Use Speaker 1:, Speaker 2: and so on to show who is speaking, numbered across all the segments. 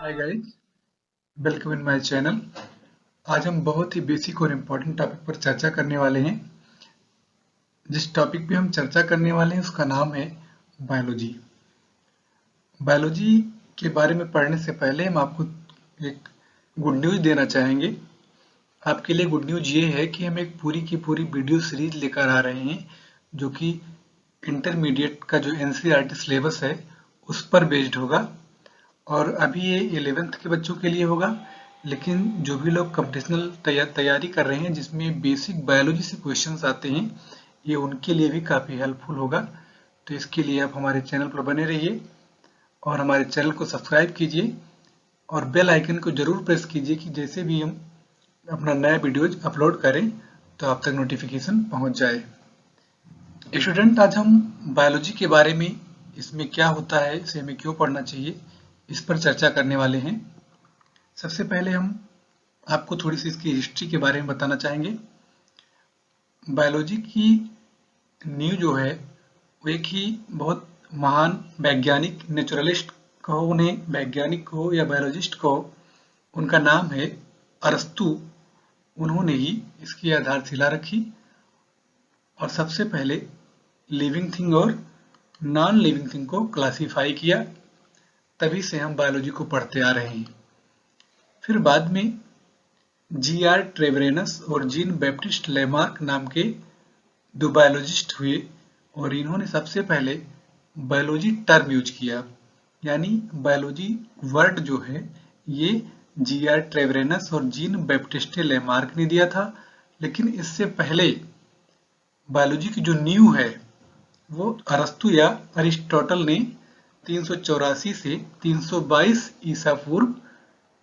Speaker 1: Hi guys, welcome in my channel. आज हम बहुत ही बेसिक और इम्पोर्टेंट टॉपिक पर चर्चा करने वाले हैं। जिस टॉपिक पे हम चर्चा करने वाले हैं उसका नाम है बायोलॉजी। बायोलॉजी के बारे में पढ़ने से पहले हम आपको एक गुड न्यूज़ देना चाहेंगे। आपके लिए गुड न्यूज़ ये है कि हम एक पूरी की पूरी वीडियो सीरीज लेकर आ रहे हैं जो कि इंटरमीडिएट का जो एनसीईआरटी सिलेबस है उस पर बेस्ड होगा। और अभी ये 11th के बच्चों के लिए होगा, लेकिन जो भी लोग कंपटीशनल तैयारी कर रहे हैं जिसमें बेसिक बायोलॉजी से क्वेश्चंस आते हैं, ये उनके लिए भी काफ़ी हेल्पफुल होगा। तो इसके लिए आप हमारे चैनल पर बने रहिए और हमारे चैनल को सब्सक्राइब कीजिए और बेल आइकन को जरूर प्रेस कीजिए कि जैसे भी हम अपना नया वीडियोज अपलोड करें तो आप तक नोटिफिकेशन पहुंच जाए। स्टूडेंट, आज हम बायोलॉजी के बारे में, इसमें क्या होता है, इसे हमें क्यों पढ़ना चाहिए, इस पर चर्चा करने वाले हैं। सबसे पहले हम आपको थोड़ी सी इसकी हिस्ट्री के बारे में बताना चाहेंगे। बायोलॉजी की नींव जो है वो एक ही बहुत महान वैज्ञानिक, नेचुरलिस्ट कहो उन्हें, वैज्ञानिक कहो या बायोलॉजिस्ट कहो, उनका नाम है अरस्तु। उन्होंने ही इसकी आधारशिला रखी और सबसे पहले लिविंग थिंग और नॉन लिविंग थिंग को क्लासिफाई किया। तभी से हम बायोलॉजी को पढ़ते आ रहे हैं। फिर बाद में जी.आर. ट्रेवेरनस और जीन बैप्टिस्ट लेमार्क नाम के दो बायोलॉजिस्ट हुए और इन्होंने सबसे पहले बायोलॉजी टर्म यूज किया। यानी बायोलॉजी वर्ड जो है ये जी.आर. ट्रेवेरनस और जीन बैप्टिस्ट लेमार्क ने दिया था, लेकिन इससे पहले बायोलॉजी की जो नींव है वो अरस्तु या अरिस्टोटल ने 384 से 322 ईसा पूर्व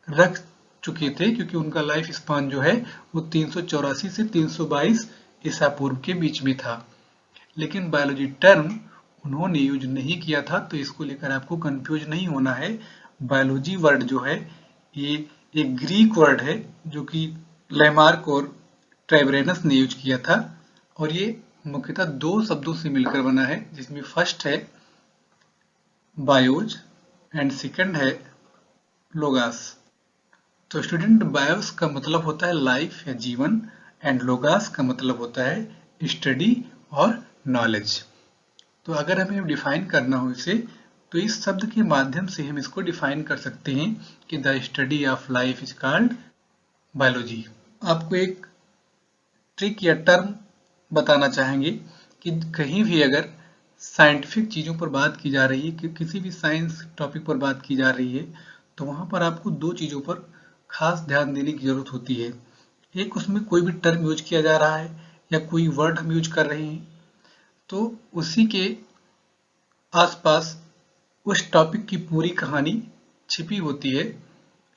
Speaker 1: रख चुके थे, क्योंकि उनका लाइफ स्पान जो है वो 384 से 322 ईसा पूर्व के बीच में था। लेकिन बायोलॉजी टर्म उन्होंने यूज नहीं किया था, तो इसको लेकर आपको कंफ्यूज नहीं होना है। बायोलॉजी वर्ड जो है ये एक ग्रीक वर्ड है जो कि लेमार्क और ट्रेवेरनस ने यूज किया था और ये मुख्यतः दो शब्दों से मिलकर बना है, जिसमें फर्स्ट है बायोज एंड सेकंड है लोगास। तो स्टूडेंट, बायोस का मतलब होता है लाइफ या जीवन एंड लोगास का मतलब होता है स्टडी और नॉलेज। तो अगर हमें डिफाइन करना हो इसे, तो इस शब्द के माध्यम से हम इसको डिफाइन कर सकते हैं कि the study of life is called biology. आपको एक ट्रिक या टर्म बताना चाहेंगे कि कहीं भी अगर साइंटिफिक चीज़ों पर बात की जा रही है, कि किसी भी साइंस टॉपिक पर बात की जा रही है, तो वहाँ पर आपको दो चीज़ों पर खास ध्यान देने की ज़रूरत होती है। एक, उसमें कोई भी टर्म यूज किया जा रहा है या कोई वर्ड हम यूज कर रहे हैं, तो उसी के आसपास उस टॉपिक की पूरी कहानी छिपी होती है।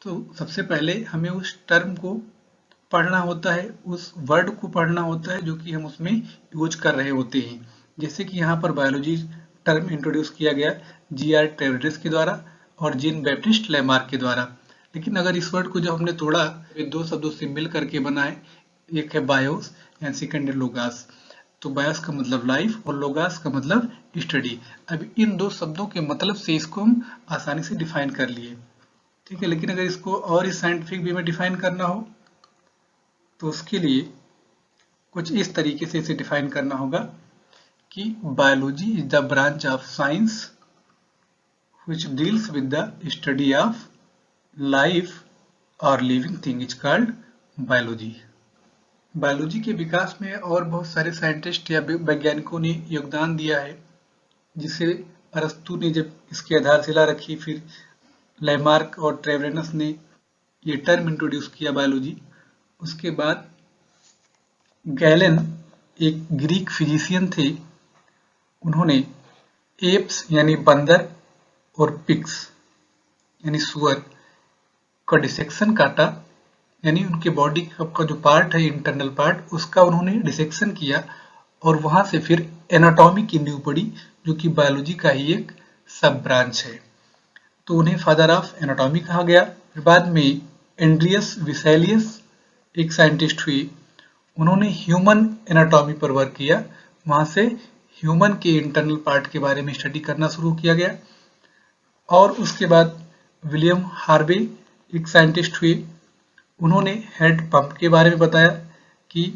Speaker 1: तो सबसे पहले हमें उस टर्म को पढ़ना होता है, उस वर्ड को पढ़ना होता है जो कि हम उसमें यूज कर रहे होते हैं। जैसे कि यहाँ पर बायोलॉजी टर्म इंट्रोड्यूस किया गया जी.आर. ट्रेवेरनस के द्वारा और जीन बैप्टिस्ट लेमार्क के द्वारा। लेकिन अगर इस वर्ड को जब हमने तोड़ा, ये दो शब्दों से मिल करके बना है, एक है बायोस एंड सेकंड है लोगास। तो बायोस का मतलब लाइफ और लोगास का मतलब स्टडी। अब इन दो शब्दों के मतलब से इसको हम आसानी से डिफाइन कर लिए, ठीक है। लेकिन अगर इसको और इस साइंटिफिक वे में डिफाइन करना हो तो उसके लिए कुछ इस तरीके से इसे डिफाइन करना होगा कि biology is the branch of science which deals with the study of life or living thing is called biology। Biology के विकास में और बहुत सारे साइंटिस्ट या वैज्ञानिकों ने योगदान दिया है, जिसे अरस्तु ने जब इसकी आधारशिला रखी, फिर लेमार्क और ट्रेवेरनस ने ये टर्म इंट्रोड्यूस किया बायोलॉजी। उसके बाद गैलेन एक ग्रीक फिजिशियन थे, उन्होंने एप्स यानी बंदर और पिग्स यानी सुअर का डिसेक्शन काटा, यानी उनके बॉडी का जो पार्ट है, इंटरनल पार्ट, उसका उन्होंने डिसेक्शन किया और वहां से फिर एनाटॉमी की नींव पड़ी, जो कि बायोलॉजी का ही एक सब ब्रांच है। तो उन्हें फादर ऑफ एनाटॉमी कहा गया। फिर बाद में एंड्रियस विसेलियस एक साइंटिस्ट हुए, उन्होंने ह्यूमन एनाटॉमी पर वर्क किया। वहां से ह्यूमन के इंटरनल पार्ट के बारे में स्टडी करना शुरू किया गया। और उसके बाद विलियम हार्वे एक साइंटिस्ट हुए, उन्होंने हेड पंप के बारे में बताया कि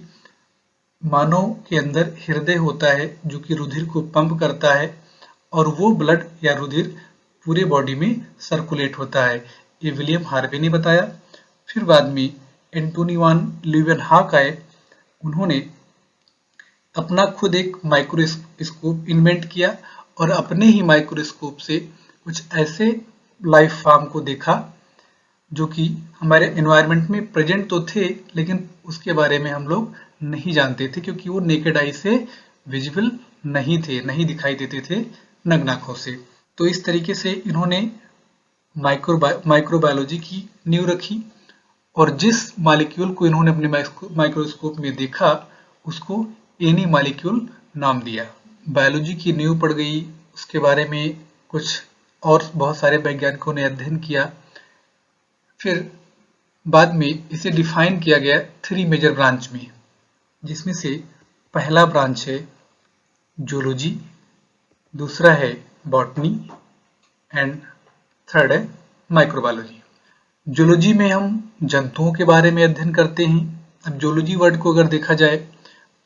Speaker 1: मानव के अंदर हृदय होता है जो कि रुधिर को पंप करता है और वो ब्लड या रुधिर पूरे बॉडी में सर्कुलेट होता है, ये विलियम हार्वे ने बताया। फिर बाद में एंटोनी वान ल्यूवेनहॉक आए, उन्होंने अपना खुद एक माइक्रोस्कोप इन्वेंट किया और अपने ही माइक्रोस्कोप से कुछ ऐसे लाइफ फॉर्म को देखा जो कि हमारे एनवायरनमेंट में प्रेजेंट तो थे लेकिन उसके बारे में हम लोग नहीं जानते थे क्योंकि वो नेकेड आई से विजिबल नहीं थे, नहीं दिखाई देते थे नग्न आंखों से। तो इस तरीके से इन्होंने माइक्रोबायोलॉजी की नींव रखी और जिस मॉलिक्यूल को इन्होंने अपने माइक्रोस्कोप में देखा उसको एनी मॉलिक्यूल नाम दिया। बायोलॉजी की नींव पड़ गई, उसके बारे में कुछ और बहुत सारे वैज्ञानिकों ने अध्ययन किया। फिर बाद में इसे डिफाइन किया गया 3 मेजर ब्रांच में, जिसमें से पहला ब्रांच है जूलॉजी, दूसरा है बॉटनी एंड थर्ड है माइक्रोबायोलॉजी। जूलॉजी में हम जंतुओं के बारे में अध्ययन करते हैं। अब जूलॉजी वर्ड को अगर देखा जाए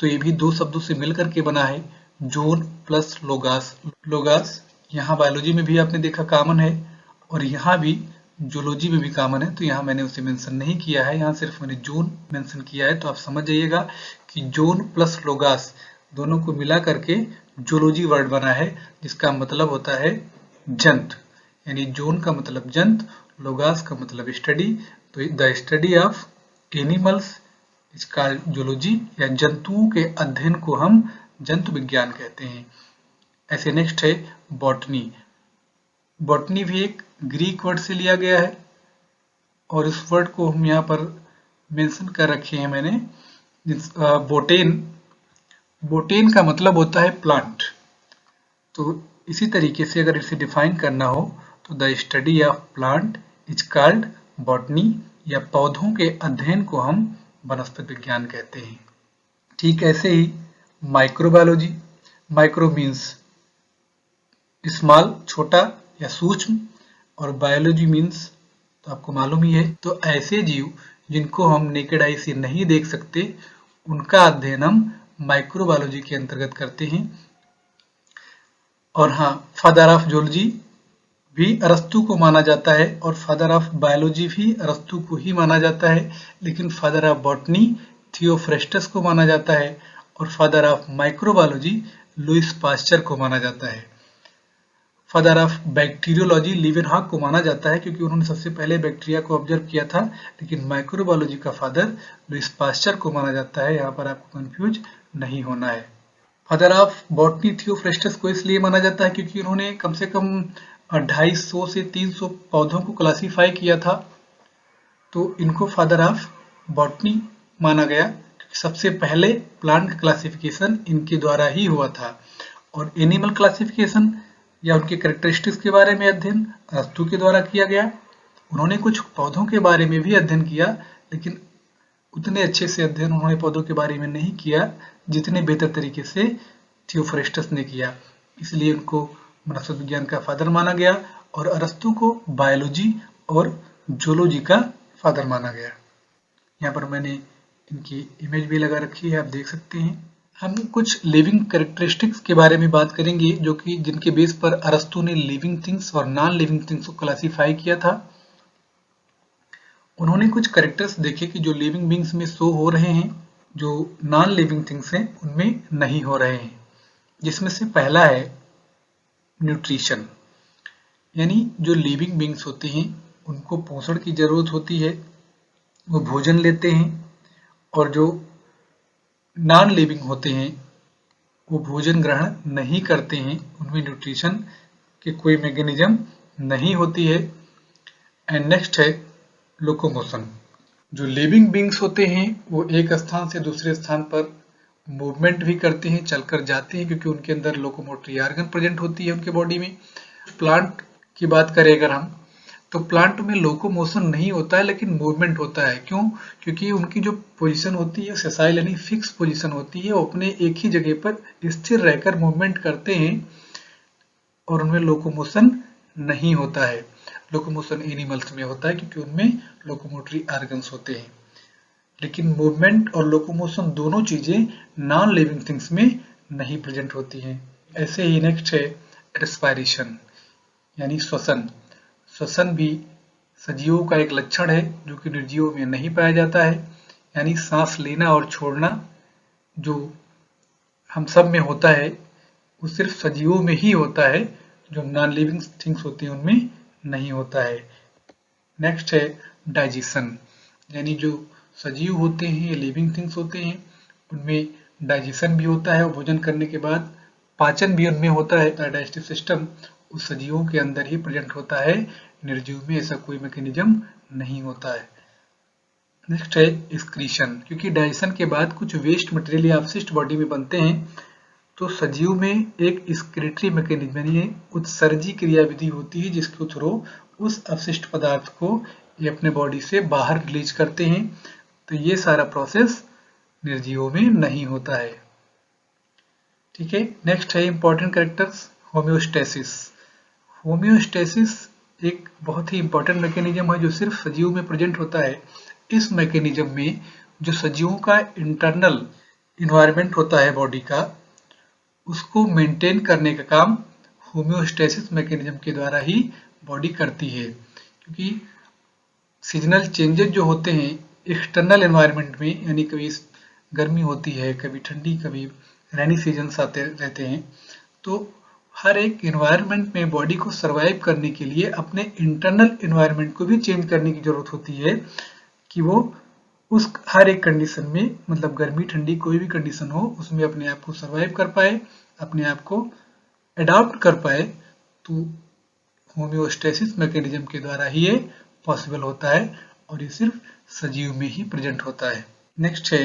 Speaker 1: तो ये भी 2 शब्दों से मिलकर के बना है, जोन प्लस लोगास। लोगास यहाँ बायोलॉजी में भी आपने देखा कॉमन है और यहाँ भी जूलॉजी में भी कॉमन है, तो यहाँ मैंने उसे मेंशन नहीं किया है, यहाँ सिर्फ मैंने जोन मेंशन किया है। तो आप समझ जाइएगा कि जोन प्लस लोगास दोनों को मिला करके जूलॉजी वर्ड बना है, जिसका मतलब होता है जंत, यानी जोन का मतलब जंत, लोगास का मतलब स्टडी। तो the study of animals is called zoology, या जंतुओं के अध्ययन को हम जंतु विज्ञान कहते हैं। ऐसे नेक्स्ट है बॉटनी। बॉटनी भी एक ग्रीक वर्ड से लिया गया है और इस वर्ड को हम यहाँ पर मेंशन कर रखे हैं मैंने। बोटेन, बोटेन का मतलब होता है प्लांट। तो इसी तरीके से अगर इसे डिफाइन करना हो तो the study of plant is called botany, या पौधों के अध्ययन को हम वनस्पति विज्ञान कहते हैं। ठीक ऐसे ही माइक्रोबायोलॉजी, माइक्रो मीन्स स्मॉल, छोटा या सूक्ष्म, और बायोलॉजी मीन्स तो आपको मालूम ही है। तो ऐसे जीव जिनको हम नेकेड आई से नहीं देख सकते उनका अध्ययन हम माइक्रोबायोलॉजी के अंतर्गत करते हैं। और हाँ, फादर ऑफ जूलॉजी भी अरस्तु को माना जाता है और फादर ऑफ बायोलॉजी भी अरस्तु को ही माना जाता है, लेकिन फादर ऑफ बॉटनी थियोफ्रेस्टस को माना जाता है और father of microbiology Lewis pasture को माना जाता है। फादर ऑफ बैक्टीरियोलॉजी लीवेनहॉक को माना जाता है क्योंकि उन्होंने सबसे पहले बैक्टीरिया को ऑब्जर्व किया था, लेकिन माइक्रोबायोलॉजी का फादर लुईस पास्चर को माना जाता है। यहाँ पर आपको कंफ्यूज नहीं होना है। फादर ऑफ बॉटनी थियोफ्रेस्टस को इसलिए माना जाता है क्योंकि उन्होंने कम से कम 250 से 300 पौधों को क्लासीफाई किया था, तो इनको फादर ऑफ बॉटनी माना गया क्योंकि सबसे पहले प्लांट क्लासिफिकेशन इनके द्वारा ही हुआ था। और एनिमल क्लासिफिकेशन या उनके कैरेक्टरिस्टिक्स के बारे में अध्ययन अरस्तु के द्वारा किया गया। उन्होंने कुछ पौधों के बारे में भी अध्ययन किया, लेकिन उतने अच्छे से अध्ययन उन्होंने पौधों के बारे में नहीं किया जितने बेहतर तरीके से थियोफ्रेस्टस ने किया, इसलिए उनको वनस्पति विज्ञान का फादर माना गया और अरस्तु को बायोलॉजी और जूलॉजी का फादर माना गया। यहाँ पर मैंने इनकी इमेज भी लगा रखी है, आप देख सकते हैं। हम कुछ लिविंग कैरेक्टरिस्टिक्स के बारे में बात करेंगे जो कि जिनके बेस पर अरस्तु ने लिविंग थिंग्स और नॉन लिविंग थिंग्स को क्लासिफाई किया था। उन्होंने कुछ कैरेक्टर्स देखे कि जो लिविंग बींग्स में शो हो रहे हैं, जो नॉन लिविंग थिंग्स हैं उनमें नहीं हो रहे हैं, जिसमें से पहला है न्यूट्रिशन, यानी जो लिविंग बींग्स होते हैं उनको पोषण की जरूरत होती है, वो भोजन लेते हैं, और जो नॉन लिविंग होते हैं वो भोजन ग्रहण नहीं करते हैं, उनमें न्यूट्रिशन की कोई मैकेनिज्म नहीं होती है। एंड नेक्स्ट है लोकोमोशन। जो लिविंग बींग्स होते हैं वो एक स्थान से दूसरे स्थान पर मूवमेंट भी करते हैं, चलकर जाते हैं, क्योंकि उनके अंदर लोकोमोटरी ऑर्गन प्रेजेंट होती है उनके बॉडी में। प्लांट की बात करें अगर हम, तो प्लांट में लोकोमोशन नहीं होता है लेकिन मूवमेंट होता है। क्यों? क्योंकि उनकी जो पोजीशन होती है सेसाइल यानी फिक्स पोजीशन होती है, वो अपने एक ही जगह पर स्थिर रहकर मूवमेंट करते हैं और उनमें लोकोमोशन नहीं होता है। लोकोमोशन एनिमल्स में होता है क्योंकि उनमें लोकोमोटरी ऑर्गन्स होते हैं, लेकिन मूवमेंट और लोकोमोशन दोनों चीजें नॉन लिविंग थिंग्स में नहीं प्रेजेंट होती हैं। ऐसे ही नेक्स्ट है रेस्पायरेशन यानी श्वसन। श्वसन भी सजीवों का एक लक्षण है जो कि निर्जीवों में नहीं पाया जाता है, यानी सांस लेना और छोड़ना जो हम सब में होता है वो सिर्फ सजीवों में ही होता है, जो नॉन लिविंग थिंग्स होती हैं उनमें नहीं होता है। नेक्स्ट है डाइजेशन, यानी जो सजीव होते हैं, लिविंग थिंग्स होते हैं, उनमें डाइजेशन भी होता है और भोजन करने के बाद पाचन भी उनमें होता है। डाइजेस्टिव सिस्टम उस सजीवों के अंदर ही प्रेजेंट होता है, निर्जीव में ऐसा कोई मैकेनिज्म नहीं होता है। नेक्स्ट है एक्सक्रीशन, क्योंकि डाइजेशन के बाद कुछ वेस्ट मटेरियल या अपशिष्ट बॉडी में बनते हैं, तो सजीव में एक एक्सक्रीटरी मैकेनिज्म यानी उत्सर्जी क्रियाविधि होती है जिसके थ्रू उस अपशिष्ट पदार्थ को ये अपने बॉडी से बाहर रिलीज करते हैं। तो ये सारा प्रोसेस निर्जीवों में नहीं होता है। ठीक है, नेक्स्ट है इंपॉर्टेंट कैरेक्टर्स होम्योस्टेसिस। होम्योस्टेसिस एक बहुत ही इंपॉर्टेंट मैकेनिज्म है जो सिर्फ सजीव में प्रेजेंट होता है। इस मैकेनिज्म में जो सजीवों का इंटरनल इन्वायरमेंट होता है बॉडी का, उसको मेंटेन करने का काम होम्योस्टेसिस मैकेनिज्म के द्वारा ही बॉडी करती है। क्योंकि सीजनल चेंजेस जो होते हैं एक्सटर्नल एनवायरनमेंट में, यानी कभी गर्मी होती है, कभी ठंडी, कभी रेनी सीजन्स आते रहते हैं, तो हर एक एनवायरनमेंट में बॉडी को सरवाइव करने के लिए अपने इंटरनल एनवायरनमेंट को भी चेंज करने की जरूरत होती है कि वो उस हर एक कंडीशन में, मतलब गर्मी ठंडी कोई भी कंडीशन हो, उसमें अपने आप को सरवाइव कर पाए, अपने आप को अडॉप्ट कर पाए। तो होम्योस्टेसिस मैकेनिज्म के द्वारा ही ये पॉसिबल होता है और ये सिर्फ सजीव में ही प्रेजेंट होता है। नेक्स्ट है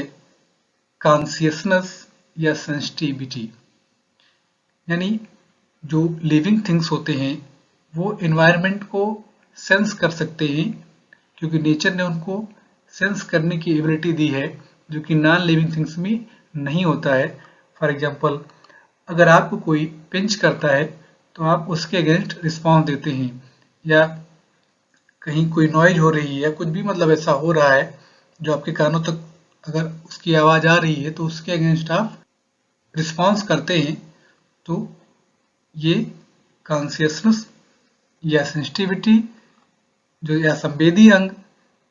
Speaker 1: कॉन्शियसनेस या सेंसिटिविटी, यानी जो लिविंग थिंग्स होते हैं वो एनवायरनमेंट को सेंस कर सकते हैं क्योंकि नेचर ने उनको सेंस करने की एबिलिटी दी है, जो कि नॉन लिविंग थिंग्स में नहीं होता है। फॉर एग्जांपल, अगर आपको कोई पिंच करता है तो आप उसके अगेंस्ट रिस्पॉन्स देते हैं, या कहीं कोई नॉइज हो रही है, कुछ भी मतलब ऐसा हो रहा है जो आपके कानों तक अगर उसकी आवाज आ रही है तो उसके अगेंस्ट आप रिस्पॉन्स करते हैं। तो ये कॉन्शियसनेस या सेंसिटिविटी जो या संवेदी अंग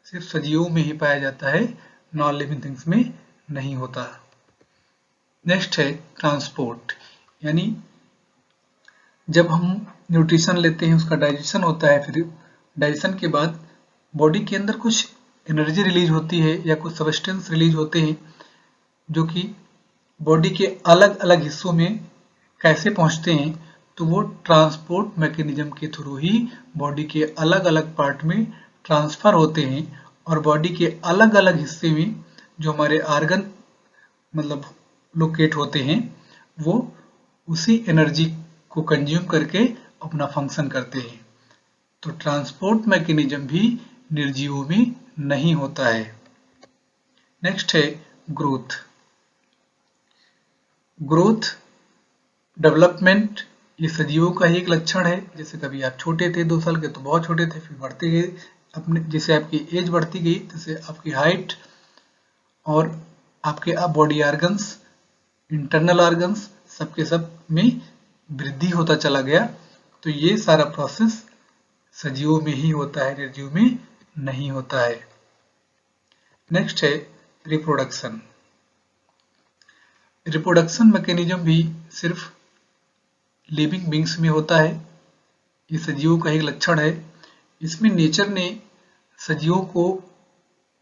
Speaker 1: सिर्फ सजीवों में ही पाया जाता है, नॉन लिविंग थिंग्स में नहीं होता। नेक्स्ट है ट्रांसपोर्ट, यानी जब हम न्यूट्रिशन लेते हैं उसका डाइजेशन होता है, फिर डाइजेशन के बाद बॉडी के अंदर कुछ एनर्जी रिलीज होती है या कुछ सब्सटेंस रिलीज होते हैं जो कि बॉडी के अलग अलग हिस्सों में कैसे पहुंचते हैं, तो वो ट्रांसपोर्ट मैकेनिज्म के थ्रू ही बॉडी के अलग अलग पार्ट में ट्रांसफर होते हैं और बॉडी के अलग अलग हिस्से में जो हमारे आर्गन मतलब लोकेट होते हैं वो उसी एनर्जी को कंज्यूम करके अपना फंक्शन करते हैं। तो ट्रांसपोर्ट मैकेनिज्म भी निर्जीवों में नहीं होता है। नेक्स्ट है ग्रोथ। ग्रोथ डेवलपमेंट ये सजीवों का ही एक लक्षण है। जैसे कभी आप छोटे थे 2 साल के तो बहुत छोटे थे, फिर बढ़ते गए, अपने जैसे आपकी एज बढ़ती गई जैसे आपकी हाइट और आपके बॉडी ऑर्गन्स, इंटरनल ऑर्गन्स सबके सब में वृद्धि होता चला गया। तो ये सारा प्रोसेस सजीवों में ही होता है, निर्जीव में नहीं होता है। नेक्स्ट है रिप्रोडक्शन। रिप्रोडक्शन मैकेनिज्म भी सिर्फ लिविंग बींग्स में होता है, ये सजीवों का एक लक्षण है। इसमें नेचर ने सजीवों को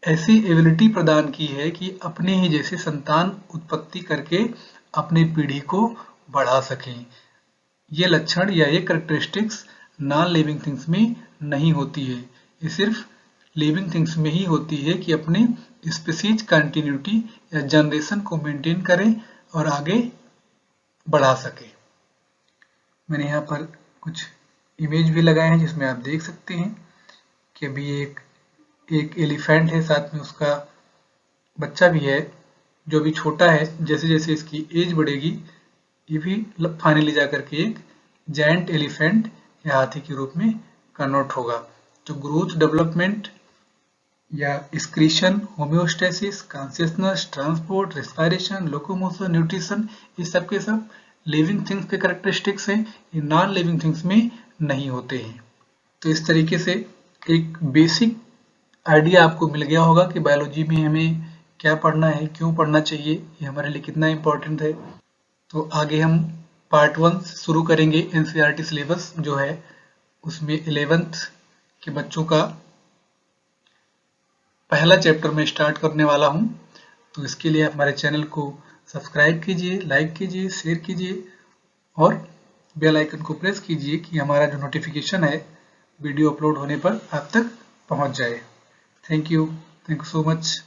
Speaker 1: ऐसी एबिलिटी प्रदान की है कि अपने ही जैसे संतान उत्पत्ति करके अपनी पीढ़ी को बढ़ा सकें। ये लक्षण या ये कैरेक्टरिस्टिक्स नॉन लिविंग थिंग्स में नहीं होती है, ये सिर्फ लिविंग थिंग्स में ही होती है कि अपने स्पीसीज कंटिन्यूटी या जनरेशन को मेंटेन करें और आगे बढ़ा सके। मैंने यहाँ पर कुछ इमेज भी लगाए हैं जिसमें आप देख सकते हैं कि अभी एक एलिफेंट है, साथ में उसका बच्चा भी है जो भी छोटा है। जैसे जैसे इसकी एज बढ़ेगी ये भी फाइनली जाकर के एक जायंट एलिफेंट या हाथी के रूप में कन्वर्ट होगा। तो ग्रोथ, डेवलपमेंट या excretion, homeostasis, consciousness, transport, respiration, locomotion, nutrition, ये सब के सब लिविंग थिंग्स के कैरेक्टरिस्टिक्स हैं, ये नॉन लिविंग थिंग्स में नहीं होते हैं। तो इस तरीके से एक बेसिक आइडिया आपको मिल गया होगा कि बायोलॉजी में हमें क्या पढ़ना है, क्यों पढ़ना चाहिए, ये हमारे लिए कितना इम्पोर्टेंट है। तो आगे हम पार्ट 1 शुरू करेंगे। एनसीईआरटी सिलेबस जो है उसमें 11th के बच्चों का पहला चैप्टर में स्टार्ट करने वाला हूं। तो इसके लिए हमारे चैनल को सब्सक्राइब कीजिए, लाइक कीजिए, शेयर कीजिए और बेल आइकन को प्रेस कीजिए कि हमारा जो नोटिफिकेशन है वीडियो अपलोड होने पर आप तक पहुंच जाए। Thank you so much.